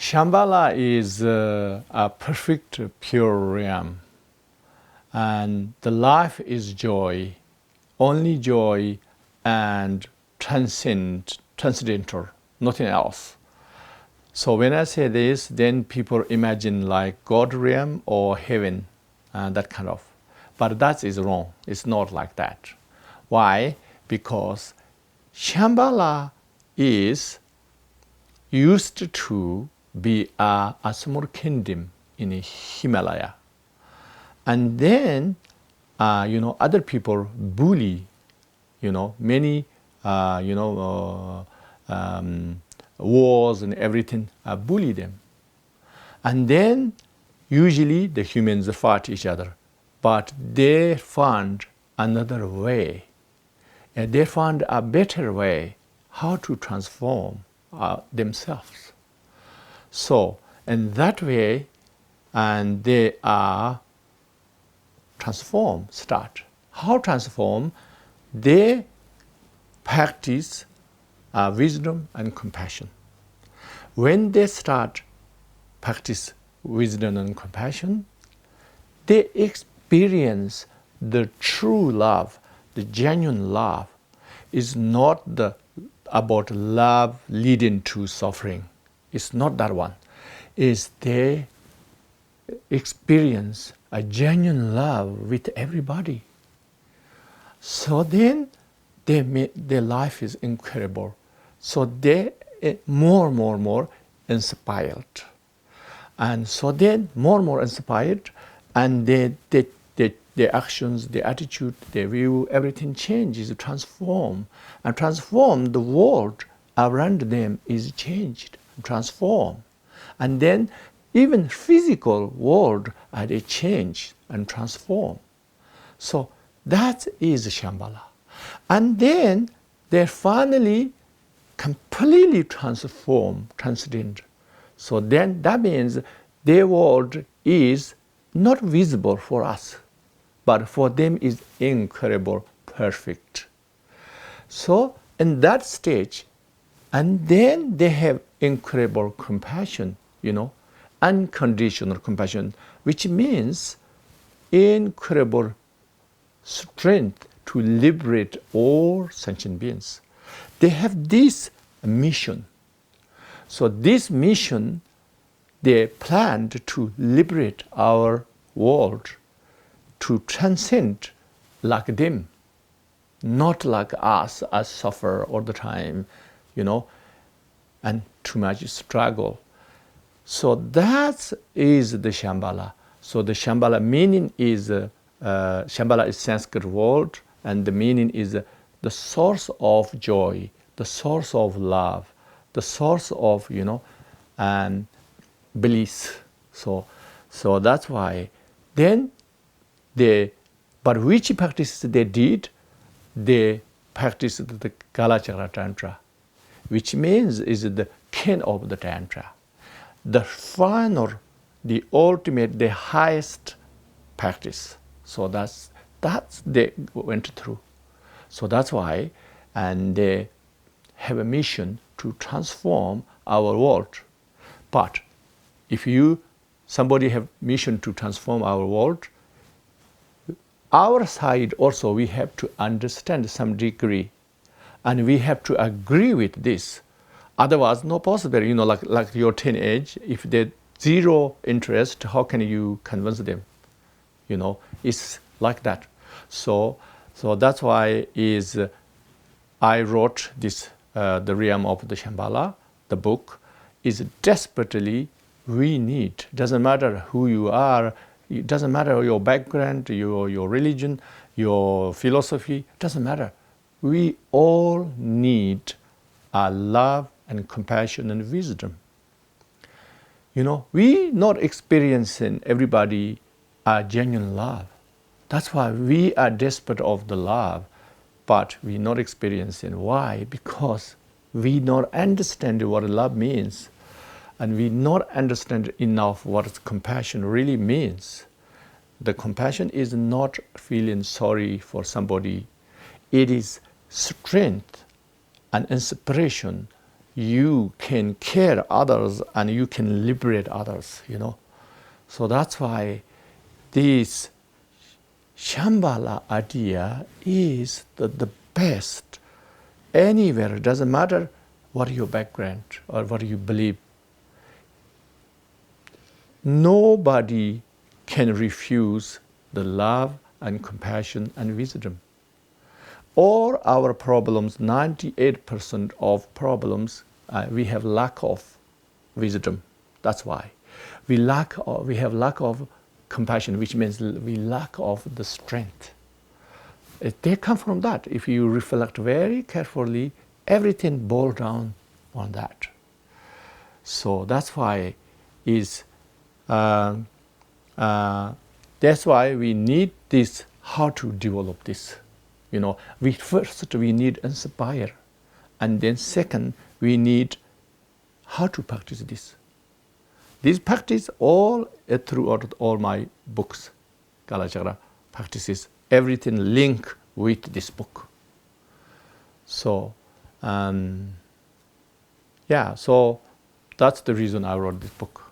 Shambhala is a perfect pure realm, and the life is joy, only joy and transcendental, nothing else. So when I say this, then people imagine like God realm or heaven, that kind of. But that is wrong. It's not like that. Why? Because Shambhala is used to be a small kingdom in Himalaya. And then, other people bully, many, wars and everything bully them. And then, usually the humans fight each other. But they found another way. And they found a better way how to transform themselves. So, in that way, and they are start. How transform? They practice wisdom and compassion. When they start practice wisdom and compassion, they experience the true love, the genuine love. Is not about love leading to suffering. It's not that one. It's they experience a genuine love with everybody. So then their life is incredible. So they more inspired. And so then more inspired, and their actions, their attitude, their view, everything changes, transform. And transform, the world around them is changed, transform. And then even physical world they change and transform. So that is Shambhala. And then they finally completely transcend. So then that means their world is not visible for us, but for them is incredible, perfect. So in that stage, and then they have incredible compassion, unconditional compassion, which means incredible strength to liberate all sentient beings. They have this mission. So this mission, they planned to liberate our world, to transcend like them, not like us as suffer all the time, and too much struggle. So that is the Shambhala. So the Shambhala meaning is, Shambhala is Sanskrit word, and the meaning is the source of joy, the source of love, the source of, bliss. So that's why then but which practices they did? They practiced the Kalachakra Tantra, which means is the king of the Tantra. The final, the ultimate, the highest practice. So that's they went through. So that's why, and they have a mission to transform our world. But if somebody have mission to transform our world, our side also we have to understand some degree, and we have to agree with this. Otherwise, no possible. Like your teenage, if they zero interest, how can you convince them? It's like that. So that's why I wrote this, the realm of the Shambhala, the book, is desperately we need. Doesn't matter who you are, it doesn't matter your background, your religion, your philosophy, doesn't matter. We all need love and compassion and wisdom. We not experiencing everybody a genuine love. That's why we are desperate of the love, but we not experiencing. Why? Because we not understand what love means, and we not understand enough what compassion really means. The compassion is not feeling sorry for somebody. It is strength and inspiration, you can care others and you can liberate others, So that's why this Shambhala idea is the best anywhere. It doesn't matter what your background or what you believe. Nobody can refuse the love and compassion and wisdom. All our problems, 98% of problems, we have lack of wisdom. That's why. We have lack of compassion, which means we lack of the strength. They come from that. If you reflect very carefully, everything boils down on that. So that's why that's why we need this, how to develop this. We need inspire. And then second, we need how to practice this. This practice all throughout all my books, Kalachakra practices, everything link with this book. So, so that's the reason I wrote this book.